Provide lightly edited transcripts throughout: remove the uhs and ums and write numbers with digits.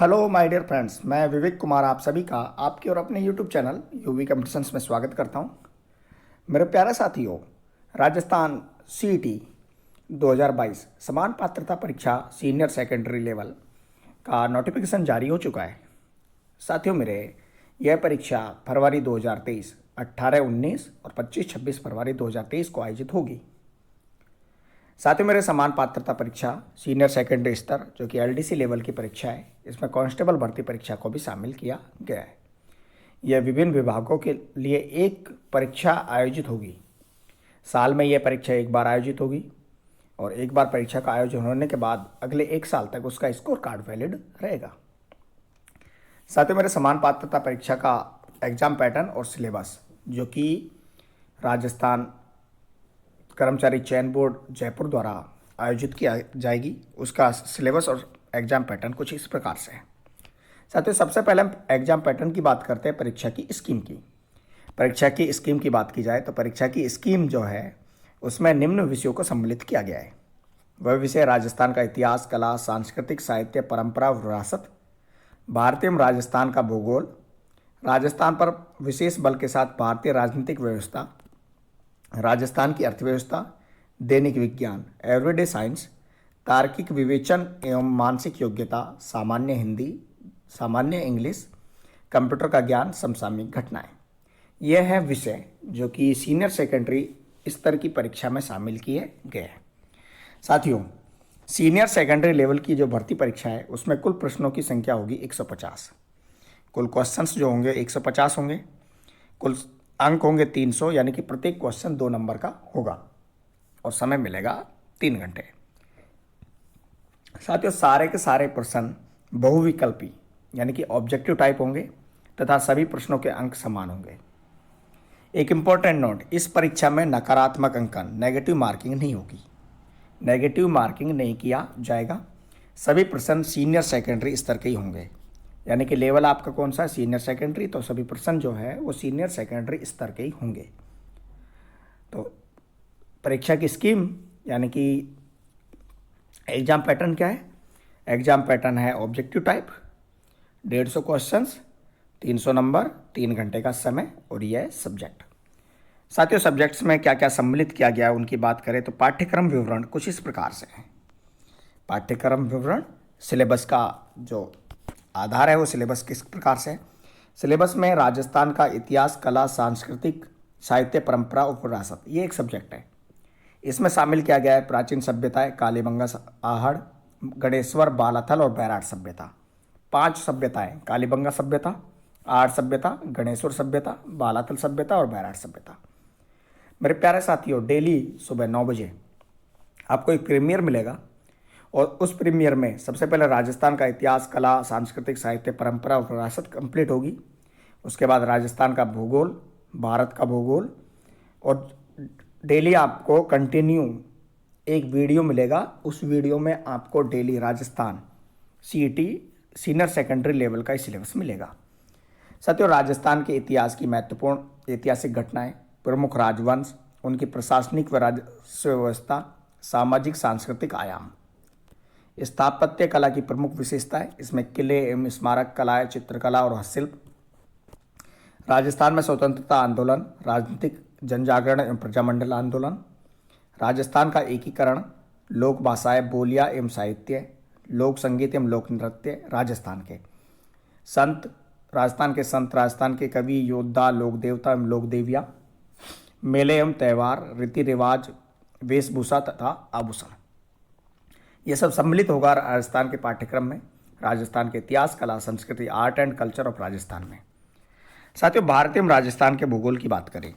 Hello my dear friends, मैं विवेक कुमार आप सभी का आपके और अपने यूट्यूब चैनल यूवी कंपटीशंस में स्वागत करता हूं। मेरे प्यारे साथियों, राजस्थान सीईटी 2022 समान पात्रता परीक्षा सीनियर सेकेंडरी लेवल का नोटिफिकेशन जारी हो चुका है। साथियों मेरे, यह परीक्षा फरवरी 2023, 18-19 और 25-26 फरवरी 2023 को आयोजित होगी। साथ ही मेरे समान पात्रता परीक्षा सीनियर सेकेंडरी स्तर जो कि एलडीसी लेवल की परीक्षा है, इसमें कांस्टेबल भर्ती परीक्षा को भी शामिल किया गया है। यह विभिन्न विभागों के लिए एक परीक्षा आयोजित होगी। साल में यह परीक्षा एक बार आयोजित होगी और एक बार परीक्षा का आयोजन होने के बाद अगले एक साल तक उसका स्कोर कार्ड वैलिड रहेगा। साथ ही मेरे समान पात्रता परीक्षा का एग्जाम पैटर्न और सिलेबस जो कि राजस्थान कर्मचारी चयन बोर्ड जयपुर द्वारा आयोजित किया जाएगी, उसका सिलेबस और एग्जाम पैटर्न कुछ इस प्रकार से है। साथियों, सबसे पहले हम एग्जाम पैटर्न की बात करते हैं। परीक्षा की स्कीम की बात की जाए तो परीक्षा की स्कीम जो है उसमें निम्न विषयों को सम्मिलित किया गया है। वह विषय राजस्थान का इतिहास, कला, सांस्कृतिक, साहित्य, परंपरा, विरासत, भारतीय एवं राजस्थान का भूगोल, राजस्थान पर विशेष बल के साथ भारतीय राजनीतिक व्यवस्था, राजस्थान की अर्थव्यवस्था, दैनिक विज्ञान, एवरीडे साइंस, तार्किक विवेचन एवं मानसिक योग्यता, सामान्य हिंदी, सामान्य इंग्लिश, कंप्यूटर का ज्ञान, समसामयिक घटनाएं। यह है विषय जो कि सीनियर सेकेंडरी स्तर की परीक्षा में शामिल किए गए हैं। साथियों, सीनियर सेकेंडरी लेवल की जो भर्ती परीक्षा है उसमें कुल प्रश्नों की संख्या होगी 150। कुल क्वेश्चंस जो होंगे 150 होंगे। कुल अंक होंगे 300, यानी कि प्रत्येक क्वेश्चन 2 नंबर का होगा और समय मिलेगा 3 घंटे। साथियों, सारे के सारे प्रश्न बहुविकल्पी यानी कि ऑब्जेक्टिव टाइप होंगे तथा सभी प्रश्नों के अंक समान होंगे। एक इंपॉर्टेंट नोट, इस परीक्षा में नकारात्मक अंकन नेगेटिव मार्किंग नहीं होगी। नेगेटिव मार्किंग नहीं किया जाएगा। सभी प्रश्न सीनियर सेकेंडरी स्तर के ही होंगे, यानी कि लेवल आपका कौन सा है, सीनियर सेकेंडरी, तो सभी प्रश्न जो है वो सीनियर सेकेंडरी स्तर के ही होंगे। तो परीक्षा की स्कीम यानी कि एग्जाम पैटर्न क्या है? एग्जाम पैटर्न है ऑब्जेक्टिव टाइप, 150 क्वेश्चंस, 300 नंबर, 3 घंटे का समय और यह सब्जेक्ट। साथियों, सब्जेक्ट्स में क्या क्या सम्मिलित किया गया है उनकी बात करें तो पाठ्यक्रम विवरण कुछ इस प्रकार से है। पाठ्यक्रम विवरण, सिलेबस का जो आधार है वो सिलेबस किस प्रकार से है? सिलेबस में राजस्थान का इतिहास, कला, सांस्कृतिक, साहित्य, परंपरा और विरासत, ये एक सब्जेक्ट है। इसमें शामिल किया गया है प्राचीन सभ्यताएं, कालीबंगा, आहड़, गणेश्वर, बालाथल और बैराट सभ्यता। 5 सभ्यताएं, कालीबंगा सभ्यता, आहड़ सभ्यता, गणेश्वर सभ्यता, बालाथल सभ्यता और बैराट सभ्यता। मेरे प्यारे साथियों, डेली सुबह 9 बजे आपको एक प्रीमियर मिलेगा और उस प्रीमियर में सबसे पहले राजस्थान का इतिहास, कला, सांस्कृतिक, साहित्य, परंपरा और विरासत कंप्लीट होगी। उसके बाद राजस्थान का भूगोल, भारत का भूगोल और डेली आपको कंटिन्यू एक वीडियो मिलेगा। उस वीडियो में आपको daily Rajasthan CET senior secondary level का सिलेबस मिलेगा। साथियों, राजस्थान के इतिहास की महत्वपूर्ण ऐतिहासिक घटनाएं, प्रमुख राजवंश, उनकी प्रशासनिक व राजस्व व्यवस्था, सामाजिक सांस्कृतिक आयाम, स्थापत्य कला की प्रमुख विशेषताएं, इसमें किले एवं स्मारक कलाएं, चित्रकला और हस्तशिल्प, राजस्थान में स्वतंत्रता आंदोलन, राजनीतिक जनजागरण एवं प्रजामंडल आंदोलन, राजस्थान का एकीकरण, लोक भाषाएं, बोलियां एवं साहित्य, लोक संगीत एवं लोक नृत्य, राजस्थान के संत, राजस्थान के कवि, योद्धा, लोक देवता एवं लोक देवियाँ, मेले एवं त्यौहार, रीति रिवाज, वेशभूषा तथा आभूषण, ये सब सम्मिलित होगा राजस्थान के पाठ्यक्रम में। राजस्थान के इतिहास, कला, संस्कृति, art and culture of Rajasthan में। साथियों, भारत एवं राजस्थान के भूगोल की बात करें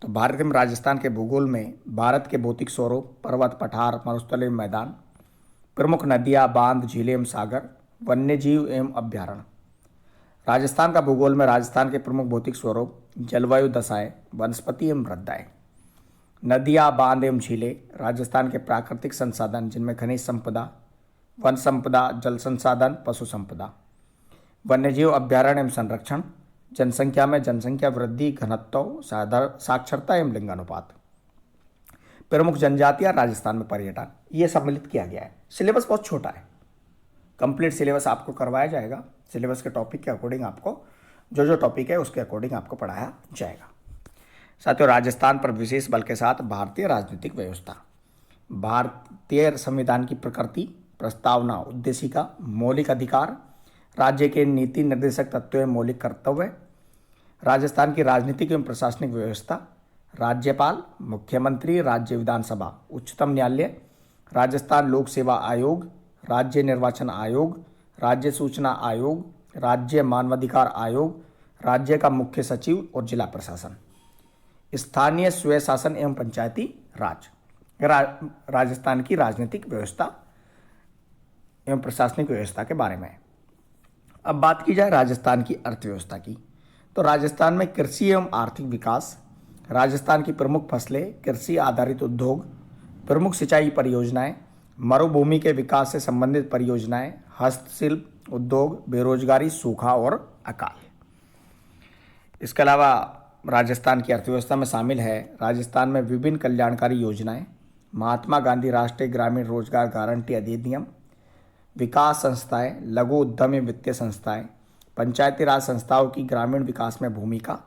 तो भारत एवं राजस्थान के भूगोल में भारत के भौतिक स्वरूप, पर्वत, पठार, मरुस्थल एवं मैदान, प्रमुख नदियाँ, बांध, झीलें एवं सागर, वन्य जीव एवं अभ्यारण्य। राजस्थान का भूगोल में राजस्थान के प्रमुख भौतिक स्वरूप, जलवायु दशाएं, वनस्पति एवं मृदाएं, नदियाँ, बांध एवं झीलें, राजस्थान के प्राकृतिक संसाधन जिनमें खनिज संपदा, वन संपदा, जल संसाधन, पशु संपदा, वन्यजीव अभ्यारण्य एवं संरक्षण, जनसंख्या में जनसंख्या वृद्धि, घनत्व, साक्षरता एवं लिंगानुपात, प्रमुख जनजातियां राजस्थान में पर्यटन, ये सम्मिलित किया गया है। सिलेबस बहुत छोटा है, कंप्लीट सिलेबस आपको करवाया जाएगा। सिलेबस के टॉपिक के अकॉर्डिंग आपको जो टॉपिक है उसके अकॉर्डिंग आपको पढ़ाया जाएगा। साथियों, राजस्थान पर विशेष बल के साथ भारतीय राजनीतिक व्यवस्था। भारतीय संविधान की प्रकृति, प्रस्तावना, उद्देशिका, मौलिक अधिकार, राज्य के नीति निर्देशक तत्व एवं मौलिक कर्तव्य, राजस्थान की राजनीतिक एवं प्रशासनिक व्यवस्था, राज्यपाल, मुख्यमंत्री, राज्य विधानसभा, उच्चतम न्यायालय, राजस्थान लोक सेवा आयोग, राज्य निर्वाचन आयोग, राज्य सूचना आयोग, राज्य मानवाधिकार आयोग, राज्य का मुख्य सचिव और जिला प्रशासन, स्थानीय स्वय शासन एवं पंचायती राज। राजस्थान की राजनीतिक व्यवस्था एवं प्रशासनिक व्यवस्था के बारे में। अब बात की जाए राजस्थान की अर्थव्यवस्था की, तो राजस्थान में कृषि एवं आर्थिक विकास, राजस्थान की प्रमुख फसलें, कृषि आधारित उद्योग, प्रमुख सिंचाई परियोजनाएं, मरुभूमि के विकास से संबंधित परियोजनाएं, हस्तशिल्प उद्योग, बेरोजगारी, सूखा और अकाल। इसके अलावा राजस्थान की अर्थव्यवस्था में शामिल है राजस्थान में विभिन्न कल्याणकारी योजनाएं, महात्मा गांधी राष्ट्रीय ग्रामीण रोजगार गारंटी अधिनियम, विकास संस्थाएं, लघु उद्यम एवं वित्तीय संस्थाएं, पंचायती राज संस्थाओं की ग्रामीण विकास में भूमिका,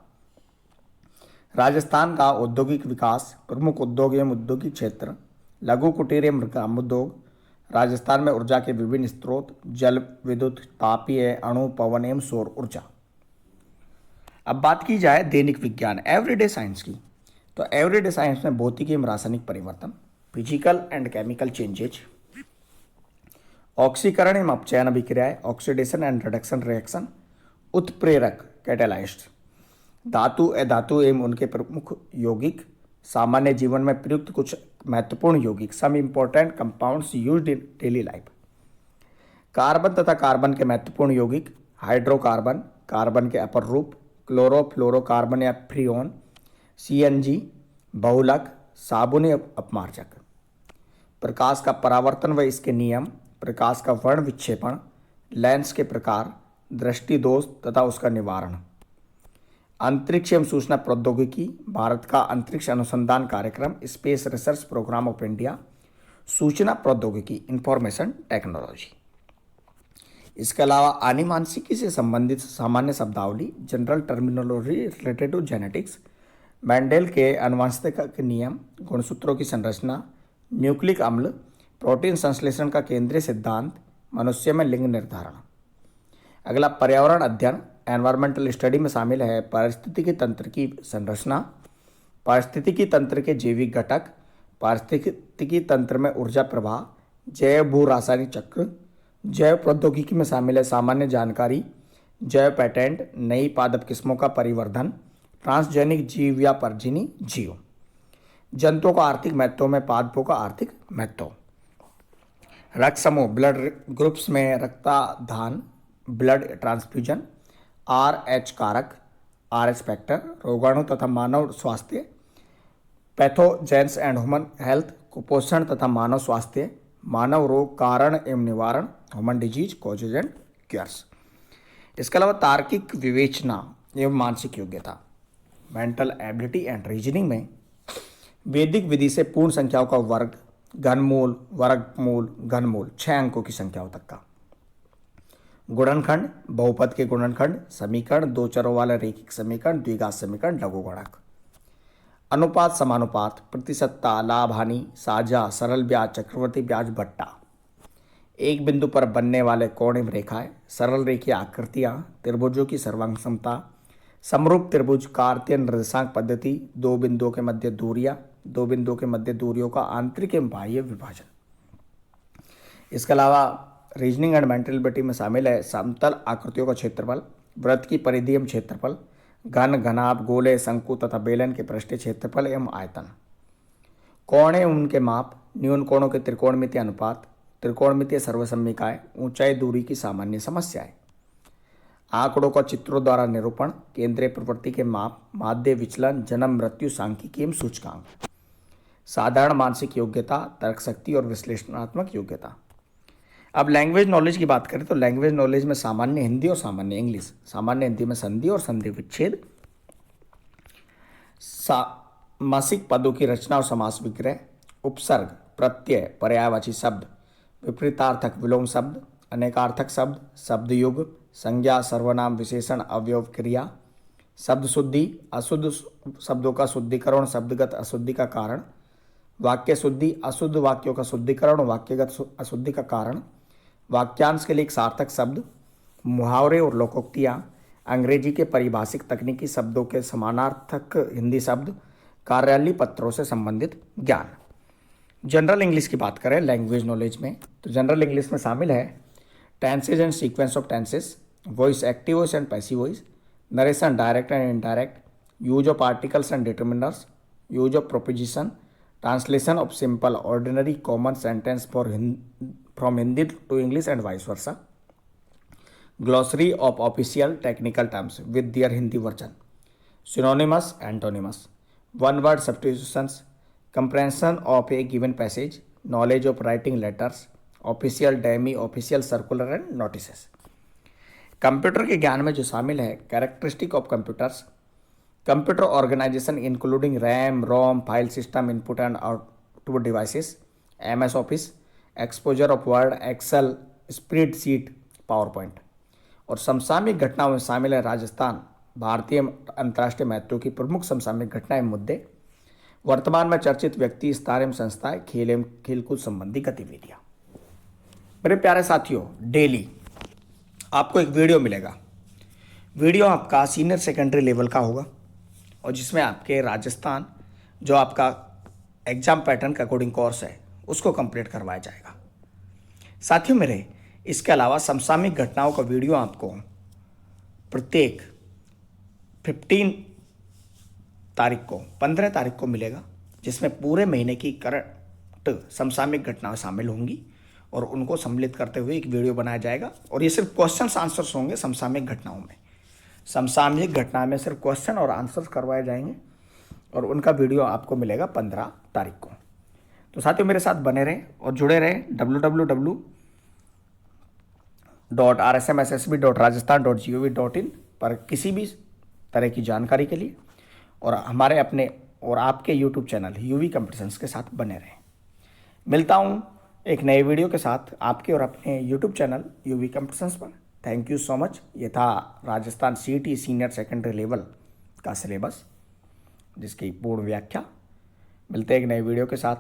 राजस्थान का औद्योगिक विकास, प्रमुख उद्योग एवं औद्योगिक क्षेत्र, लघु कुटीर एवं ग्रामोद्योग, राजस्थान में ऊर्जा के विभिन्न स्रोत, जल विद्युत, तापीय, अणु, पवन एवं सौर ऊर्जा। अब बात की जाए दैनिक विज्ञान एवरीडे साइंस की, तो एवरीडे साइंस में भौतिकी एवं रासायनिक परिवर्तन, फिजिकल एंड केमिकल चेंजेज, ऑक्सीकरण एवं अपचयन अभिक्रियाएं, ऑक्सीडेशन एंड रिडक्शन रिएक्शन, उत्प्रेरक कैटालाइस्ट, धातु अधातु एवं उनके प्रमुख यौगिक, सामान्य जीवन में प्रयुक्त कुछ महत्वपूर्ण यौगिक, some important compounds used in daily life, carbon तथा कार्बन के महत्वपूर्ण यौगिक, हाइड्रोकार्बन, कार्बन के अपर रूप, क्लोरोफ्लोरोकार्बन या फ्रीओन, सीएनजी, बहुलक, साबुन या अपमार्जक, प्रकाश का परावर्तन व इसके नियम, प्रकाश का वर्ण विक्षेपण, लेंस के प्रकार, दृष्टि दोष तथा उसका निवारण, अंतरिक्ष एवं सूचना प्रौद्योगिकी, भारत का अंतरिक्ष अनुसंधान कार्यक्रम, space research programme of India, सूचना प्रौद्योगिकी, इंफॉर्मेशन टेक्नोलॉजी। इसके अलावा आनुवांशिकी से संबंधित सामान्य शब्दावली, general terminology related to genetics, Mendel के आनुवंशिकता के नियम, गुणसूत्रों की संरचना, न्यूक्लिक अम्ल, प्रोटीन संश्लेषण का केंद्रीय सिद्धांत, मनुष्य में लिंग निर्धारण। अगला पर्यावरण अध्ययन एनवायरमेंटल स्टडी में शामिल है पारिस्थितिकी तंत्र की संरचना, पारिस्थितिकी तंत्र के जैविक घटक, पारिस्थितिकी तंत्र में ऊर्जा प्रवाह, जैव भू रासायनिक चक्र, जैव प्रौद्योगिकी में शामिल है सामान्य जानकारी, जैव पेटेंट, नई पादप किस्मों का परिवर्धन, ट्रांसजेनिक जीव या परजीवी जीव, जंतुओं का आर्थिक महत्व में पादपों का आर्थिक महत्व, रक्त समूह ब्लड ग्रुप्स में रक्तदान, ब्लड ट्रांसफ्यूजन, RH कारक, RH फैक्टर, रोगाणु तथा मानव स्वास्थ्य, पैथोजेंस एंड ह्यूमन हेल्थ, कुपोषण तथा मानव स्वास्थ्य, मानव रोग कारण एवं निवारण, human disease causes and cures. इसके अलावा तार्किक विवेचना एवं मानसिक योग्यता, मेंटल एबिलिटी एंड रीजनिंग में वैदिक विधि से पूर्ण संख्याओं का वर्ग, घनमूल, वर्गमूल, घनमूल 6 अंकों की संख्याओं तक का, गुणनखंड, बहुपद के गुणनखंड, समीकरण, दो चरों वाला रैखिक समीकरण, द्विघात समीकरण, लघुगणक, अनुपात, समानुपात, प्रतिशतता, लाभ हानि, साझा, सरल ब्याज, चक्रवर्ती ब्याज, भट्टा, एक बिंदु पर बनने वाले कोण एवं रेखाएं, सरल रेखीय आकृतियां, त्रिभुजों की सर्वांग समता, समरूप त्रिभुज, कार्तीय निर्देशांक पद्धति, दो बिंदुओं के मध्य दूरियां, दो बिंदुओं के मध्य दूरियों का आंतरिक एवं बाह्य विभाजन। इसके अलावा रीजनिंग एंड मेंटलिटी में शामिल है समतल आकृतियों का क्षेत्रफल, वृत्त की परिधि एवं क्षेत्रफल, घन, घनाभ, गोले, शंकु तथा बेलन के पृष्ठीय क्षेत्रफल एवं आयतन, कोण एवं उनके माप, न्यून कोणों के त्रिकोणमितीय अनुपात, त्रिकोणमितीय सर्वसम्मिकाएं, ऊंचाई दूरी की सामान्य समस्याएं, आंकड़ों का चित्रों द्वारा निरूपण, केंद्रीय प्रवृत्ति के माप, माध्य विचलन, जन्म मृत्यु सांख्यिकी एवं सूचकांक, साधारण मानसिक योग्यता, तर्क शक्ति और विश्लेषणात्मक योग्यता। अब लैंग्वेज नॉलेज की बात करें तो लैंग्वेज नॉलेज में सामान्य हिंदी और सामान्य इंग्लिश, सामान्य हिंदी में संधि और संधि विच्छेद, मासिक पदों की रचना और समास विग्रह, उपसर्ग, प्रत्यय, पर्यायवाची शब्द, विपरीतार्थक विलोम शब्द, अनेकार्थक शब्द, शब्द युग, संज्ञा, सर्वनाम, विशेषण, अवयव, क्रिया, शब्द शुद्धि, अशुद्ध शब्दों का शुद्धिकरण, शब्दगत अशुद्धि का कारण, वाक्य शुद्धि, अशुद्ध वाक्यों का शुद्धिकरण, वाक्यगत अशुद्धि का कारण, वाक्यांश के लिए एक सार्थक शब्द, मुहावरे और लोकोक्तियाँ, अंग्रेजी के परिभाषिक तकनीकी शब्दों के समानार्थक हिंदी शब्द, कार्यालयीय पत्रों से संबंधित ज्ञान। जनरल इंग्लिश की बात करें लैंग्वेज नॉलेज में, तो जनरल इंग्लिश में शामिल है tenses and sequence of tenses, voice, active voice and passive voice, narration, direct and indirect, use of articles and determiners, use of preposition, translation of simple ordinary common sentence from Hindi to English and vice versa, glossary of official technical terms with their Hindi version, synonymous, antonyms, one word substitutions, comprehension of a given passage, knowledge of writing letters, official, demi official, circular and notices. Computer के ज्ञान में जो शामिल है characteristic of computers, computer organisation including RAM, ROM, file system, input and output devices, MS Office, exposure of Word, Excel, spreadsheet, PowerPoint. और समसामयिक घटनाओं में शामिल है राजस्थान, भारतीय अंतर्राष्ट्रीय महत्व की प्रमुख समसामयिक घटनाएं, मुद्दे, वर्तमान में चर्चित व्यक्ति, स्थान एवं संस्थाएं, खेल एवं खेलकूद संबंधी गतिविधियां। मेरे प्यारे साथियों, डेली आपको एक वीडियो मिलेगा। वीडियो आपका सीनियर सेकेंडरी लेवल का होगा और जिसमें आपके राजस्थान जो आपका एग्जाम पैटर्न के अकॉर्डिंग कोर्स है उसको कंप्लीट करवाया जाएगा। साथियों मेरे, इसके अलावा समसामयिक घटनाओं का वीडियो आपको प्रत्येक 15 तारीख को 15 तारीख को मिलेगा, जिसमें पूरे महीने की करंट समसामयिक घटनाएं शामिल होंगी और उनको सम्मिलित करते हुए एक वीडियो बनाया जाएगा। और ये सिर्फ क्वेश्चन आंसर्स होंगे समसामयिक घटनाओं में। समसामयिक घटना में सिर्फ क्वेश्चन और आंसर्स करवाए जाएंगे और उनका वीडियो आपको मिलेगा 15 तारीख को। तो साथियों मेरे साथ बने रहें और जुड़े रहें www.rsmssb.rajasthan.gov.in पर किसी भी तरह की जानकारी के लिए और हमारे अपने और आपके YouTube चैनल यूवी कंपटीशंस के साथ बने रहें। मिलता हूँ एक नए वीडियो के साथ आपके और अपने YouTube चैनल यूवी कंपटीशंस पर। Thank you so much. ये था Rajasthan CET senior secondary level का सिलेबस जिसकी पूर्ण व्याख्या। मिलते हैं एक नए वीडियो के साथ।